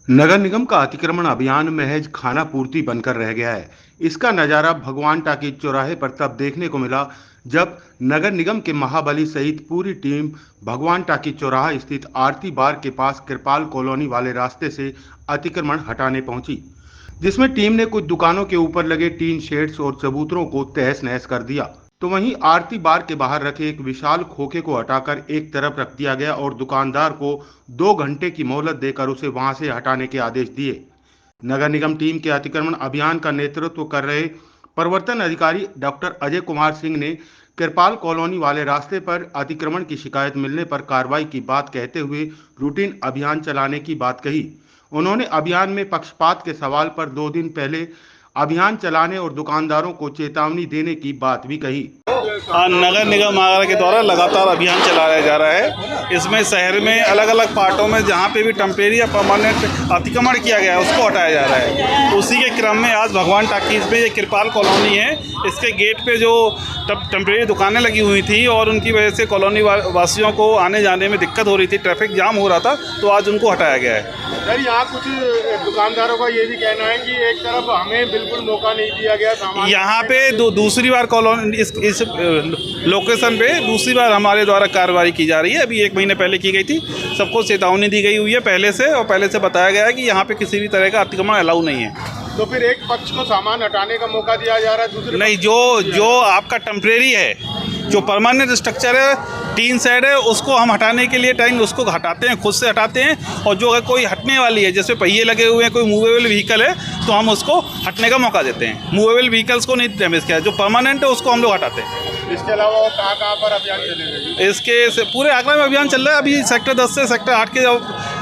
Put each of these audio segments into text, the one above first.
नगर निगम का अतिक्रमण अभियान महज खाना पूर्ति बनकर रह गया है। इसका नजारा भगवान टाकीज चौराहे पर तब देखने को मिला जब नगर निगम के महाबली सहित पूरी टीम भगवान टाकीज चौराहा स्थित आरती बार के पास कृपाल कॉलोनी वाले रास्ते से अतिक्रमण हटाने पहुंची, जिसमें टीम ने कुछ दुकानों के ऊपर लगे टीन शेड्स और चबूतरों को तहस नहस कर दिया। तो वहीं आरती बार के बाहर रखे एक विशाल खोखे को हटाकर एक तरफ रख दिया गया और दुकानदार को 2 घंटे की मोहलत देकर उसे वहां से हटाने के आदेश दिए। नगर निगम टीम के अतिक्रमण अभियान का नेतृत्व कर रहे प्रवर्तन अधिकारी डॉक्टर अजय कुमार सिंह ने कृपाल कॉलोनी वाले रास्ते पर अतिक्रमण की शिकायत मिलने पर कार्रवाई की बात कहते हुए रूटीन अभियान चलाने की बात कही। उन्होंने अभियान में पक्षपात के सवाल पर 2 दिन पहले अभियान चलाने और दुकानदारों को चेतावनी देने की बात भी कही। नगर निगम आगरा के द्वारा लगातार अभियान चलाया जा रहा है। इसमें शहर में अलग अलग पार्टों में जहाँ पे भी टेम्परेरी या परमानेंट अतिक्रमण किया गया है उसको हटाया जा रहा है। उसी के क्रम में आज भगवान टाकीज में ये कृपाल कॉलोनी है, इसके गेट पे जो टेम्परेरी दुकानें लगी हुई थी और उनकी वजह से कॉलोनी वासियों को आने जाने में दिक्कत हो रही थी, ट्रैफिक जाम हो रहा था, तो आज उनको हटाया गया है। सर, यहाँ कुछ दुकानदारों का ये भी कहना है कि एक तरफ हमें बिल्कुल मौका नहीं दिया गया सामान। यहाँ पे दूसरी बार कॉलोनी इस लोकेशन पे दूसरी बार हमारे द्वारा कार्रवाई की जा रही है। अभी 1 महीने पहले की गई थी, सबको चेतावनी दी गई हुई है पहले से, और पहले से बताया गया है कि यहाँ पे किसी भी तरह का अतिक्रमण अलाउ नहीं है। तो फिर एक पक्ष को सामान हटाने का मौका दिया जा रहा है, दूसरे नहीं, जो आपका टेम्परेरी है, जो परमानेंट स्ट्रक्चर है, टीन शेड है, उसको हम हटाने के लिए टाइम उसको हटाते हैं, खुद से हटाते हैं। और जो अगर कोई हटने वाली है, जैसे पहिए लगे हुए हैं, कोई मूवेबल व्हीकल है, तो हम उसको हटने का मौका देते हैं। मूवेबल व्हीकल्स को नहीं डैमेज किया, जो परमानेंट है उसको हम लोग हटाते हैं। इसके अलावा और कहाँ पर अभियान चलेगा? इसके पूरे आगरा में अभियान चल रहा है। अभी सेक्टर 10 से सेक्टर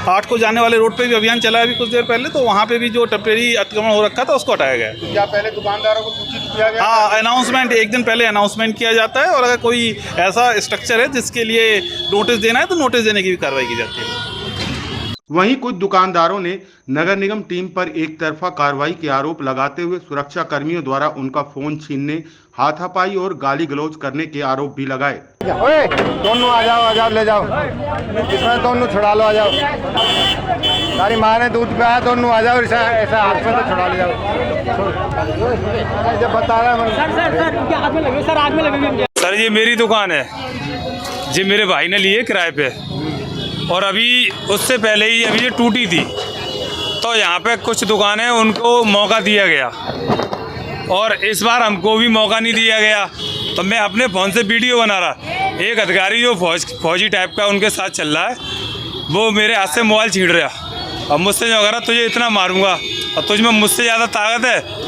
8 को जाने वाले रोड पे भी अभियान चला है अभी कुछ देर पहले, तो वहाँ पे भी जो टेम्परेरी अतिक्रमण हो रखा था उसको हटाया गया है। क्या पहले दुकानदारों को सूचित किया गया? हाँ, अनाउंसमेंट 1 दिन पहले अनाउंसमेंट किया जाता है, और अगर कोई ऐसा स्ट्रक्चर है जिसके लिए नोटिस देना है तो नोटिस देने की भी कार्रवाई की जाती है। वहीं कुछ दुकानदारों ने नगर निगम टीम पर एक तरफा कार्रवाई के आरोप लगाते हुए सुरक्षा कर्मियों द्वारा उनका फोन छीनने, हाथापाई और गाली गलौज करने के आरोप भी लगाए। ओए, दोनों आ जाओ, ले जाओ, इसमें दोनों छुड़ा लो, आ जाओ। तारी माँ ने दूध पिया, दोनों आ जाओ, ऐसा हाथ में तो छुड़ा ले जाओ। जब बता रहा है सर, ये मेरी दुकान है जी, मेरे भाई ने ली है किराए पे, और अभी उससे पहले ही अभी ये टूटी थी, तो यहाँ पे कुछ दुकानें उनको मौका दिया गया और इस बार हमको भी मौका नहीं दिया गया। तो मैं अपने फ़ोन से वीडियो बना रहा, एक अधिकारी जो फौजी टाइप का उनके साथ चल रहा है, वो मेरे हाथ से मोबाइल छीन रहा और मुझसे जो कह रहा तुझे इतना मारूंगा और तुझ में मुझसे ज़्यादा ताकत है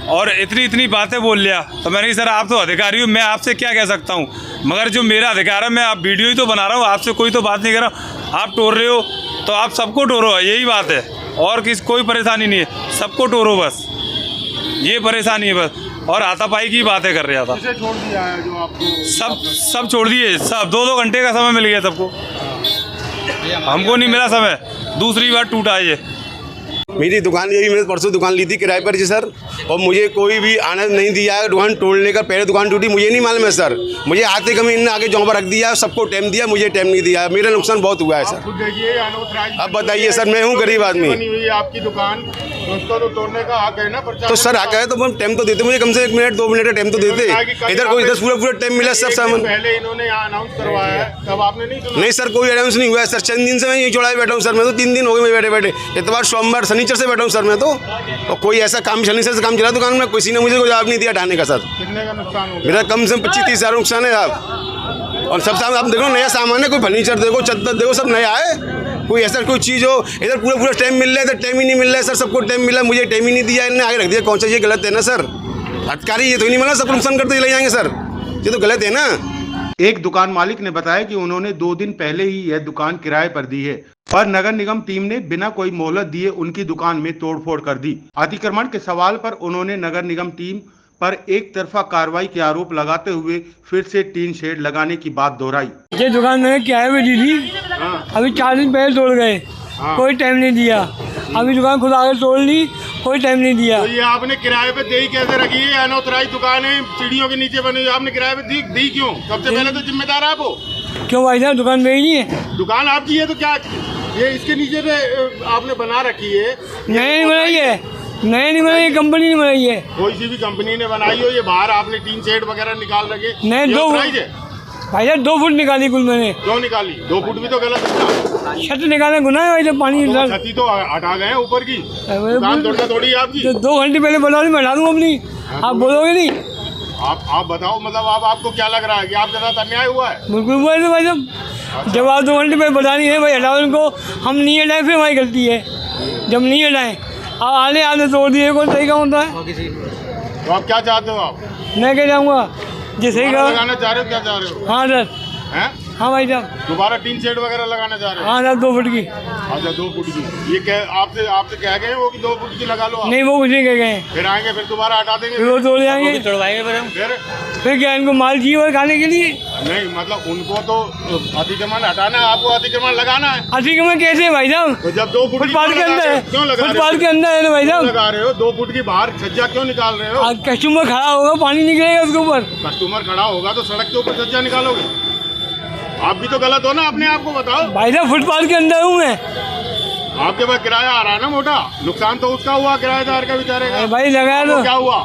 और इतनी बातें बोल लिया। तो मैंने कहा सर, आप तो अधिकारी हो, मैं आपसे क्या कह सकता हूँ, मगर जो मेरा अधिकार है, मैं आप वीडियो ही तो बना रहा हूँ, आपसे कोई तो बात नहीं कर रहा। आप टोर रहे हो तो आप सबको टोरो, यही बात है, और कोई परेशानी नहीं है, सबको टोरो, बस ये परेशानी है बस। और हाथापाई की बातें कर रहा था। छोड़ दिया है जो आपको? सब छोड़ दिए, सब 2-2 घंटे का समय मिल गया सबको, हमको नहीं मिला समय। दूसरी बार टूटा है ये। मेरी दुकान यही, मैंने परसों दुकान ली थी किराए पर जी सर, और मुझे कोई भी आनंद नहीं दिया है दुकान तोड़ने का। पहले दुकान टूटी, मुझे नहीं मालूम है सर, मुझे आते कमी इन्होंने आगे जॉब पर रख दिया, सबको टाइम दिया, मुझे टाइम नहीं दिया, मेरा नुकसान बहुत हुआ है सर। अब बताइए सर, मैं हूँ गरीब आदमी, आपकी दुकान दोस्तों तो तोड़ने का हक है ना? तो सर हक है तो टाइम तो देते, मुझे कम से 1 मिनट 2 मिनट का टाइम तो देते। इधर कोई 10 पूरा टाइम मिला सब सामान। पहले इन्होंने यहाँ अनाउंस करवाया है, तब आपने नहीं सर, कोई अनाउंस नहीं हुआ है सर। 3 दिन से मैं यही चौड़ाए बैठा हूँ सर, मैं तो 3 दिन हो गए मैं बैठे, इतवार सोमवार शनिचर से बैठा हूँ सर मैं तो, और कोई ऐसा काम शनिचर से काम चला दुकान में, किसी ने मुझे कोई जवाब नहीं दिया हटाने का सर। कितने का नुकसान हो गया? मेरा कम से कम 25-30 हज़ार नुकसान है आप। और सब सामान आप देखो, नया सामान है, कोई फर्नीचर देखो, चद्दर देखो, सब नया है। कोई ऐसा कोई चीज़ हो, इधर पूरा टाइम मिल रहा है, इधर टाइम ही नहीं मिल रहा है सर। सबको टाइम मिला, मुझे टाइम ही नहीं दिया, इन्होंने आगे रख दिया। कौन सा ये गलत है ना सर? अधिकारी ये तो नहीं माना, सब नुकसान करते चले जाएंगे सर, ये तो गलत है ना। एक दुकान मालिक ने बताया कि उन्होंने 2 दिन पहले ही यह दुकान किराए पर दी है, पर नगर निगम टीम ने बिना कोई मोहलत दिए उनकी दुकान में तोड़फोड़ कर दी। अतिक्रमण के सवाल पर उन्होंने नगर निगम टीम पर एक तरफा कार्रवाई के आरोप लगाते हुए फिर से टीन शेड लगाने की बात दोहराई। ये दुकान मैंने किराए पे दी थी, अभी 4 दिन पहले तोड़ गए, कोई टाइम नहीं दिया। अभी दुकान खुद आगे तोड़ ली, कोई टाइम नहीं दिया। तो ये आपने किराए पे दी कैसे रखी है? अनऑथराइज दुकान है, सीढ़ियों के नीचे बनी हुई, आपने किराए पे दी क्यों? सबसे पहले तो जिम्मेदार आप हो। क्यों भाई साहब, दुकान मेरी नहीं है? दुकान आपकी है तो क्या ये इसके नीचे से आपने बना रखी है, नहीं बनाई है, नहीं बनाई है, कंपनी ने बनाई है। कोई सी भी कंपनी ने बनाई हो, ये बाहर आपने टीन शेड वगैरह निकाल रखे? नहीं, ये दो प्राइस है। भाई साहब 2 फुट निकाली कुल मैंने। क्यों निकाली? 2 फुट भी तो गलत है ना। छत निकालना गुनाह है भाई साहब, पानी तो डाल। छती तो हटा गए हैं ऊपर की, दुकान तोड़ना थोड़ी है आपकी। तो 2 घंटे पहले बोला मैं हटा दूँ अपनी, आप बोलोगे नहीं? आप बताओ, मतलब आपको क्या लग रहा है कि आपके साथ अन्याय हुआ है? बिल्कुल हुआ है भाई साहब। जब आप 2 घंटे पहले बतानी है भाई हटाओ इनको, हम नहीं हटाए फिर हमारी गलती है। जब नहीं हटाएं अब आने तोड़ दिए, कौन सही का होता है? तो आप क्या चाहते हो? आप मैं क्या चाहूँगा जैसे ही लगाना चाह रहे हो? क्या चाह रहे हो? हाँ सर, हैं? हाँ भाई साहब, दोबारा टीन शेड वगैरह लगाना चाह रहे हो? हाँ सर 2 फुट की। अच्छा 2 फुट की। ये आपसे कह गए वो कि 2 फुट की लगा लो आप? नहीं वो कुछ नहीं कह गए, फिर आएंगे, फिर दोबारा हटा देंगे, फिर वो तोड़ जाएंगे, फिर क्या इनको माल चाहिए और खाने के लिए? नहीं मतलब उनको तो अतिक्रमण हटाना है, आपको अतिक्रमण लगाना है। अतिक्रमण कैसे है भाई साहब? तो जब 2 फुट फुटपाथ के अंदर है, क्यों लगा फुटपाथ के अंदर है ना भाई साहब। लगा रहे हो? 2 फुट की बाहर छज्जा क्यों निकाल रहे हो? कस्टमर खड़ा होगा, पानी निकलेगा उसके ऊपर। कस्टमर खड़ा होगा तो सड़क के ऊपर छज्जा निकालोगे? आप भी तो गलत हो ना, अपने आप को बताओ। भाई साहब फुटपाथ के अंदर हूँ मैं। आपके पास किराया आ रहा है ना मोटा, नुकसान तो उसका हुआ, किराएदार का बेचारे का। भाई लगाया तो क्या हुआ?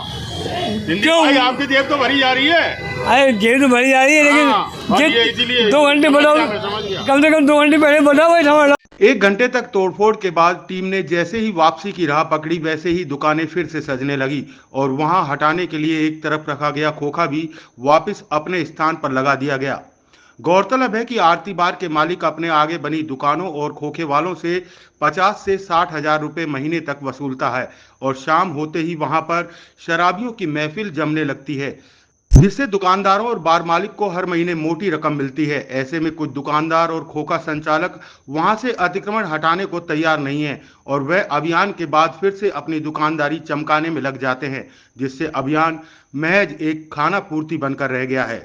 क्यों भाई आपकी जेब तो भरी जा रही है। अरे जेब तो भरी जा रही है, हाँ, ये लेकिन इसीलिए 2 घंटे बताओ, कम से कम 2 घंटे पहले बताओ भाई साहब। 1 घंटे तक तोड़फोड़ के बाद टीम ने जैसे ही वापसी की राह पकड़ी, वैसे ही दुकानें फिर से सजने लगी और वहां हटाने के लिए एक तरफ रखा गया खोखा भी वापस अपने स्थान पर लगा दिया गया। गौरतलब है कि आरती बार के मालिक अपने आगे बनी दुकानों और खोखे वालों से 50 से 60 हजार रुपए महीने तक वसूलता है और शाम होते ही वहां पर शराबियों की महफिल जमने लगती है, जिससे दुकानदारों और बार मालिक को हर महीने मोटी रकम मिलती है। ऐसे में कुछ दुकानदार और खोखा संचालक वहां से अतिक्रमण हटाने को तैयार नहीं है और वह अभियान के बाद फिर से अपनी दुकानदारी चमकाने में लग जाते हैं, जिससे अभियान महज एक खाना पूर्ति बनकर रह गया है।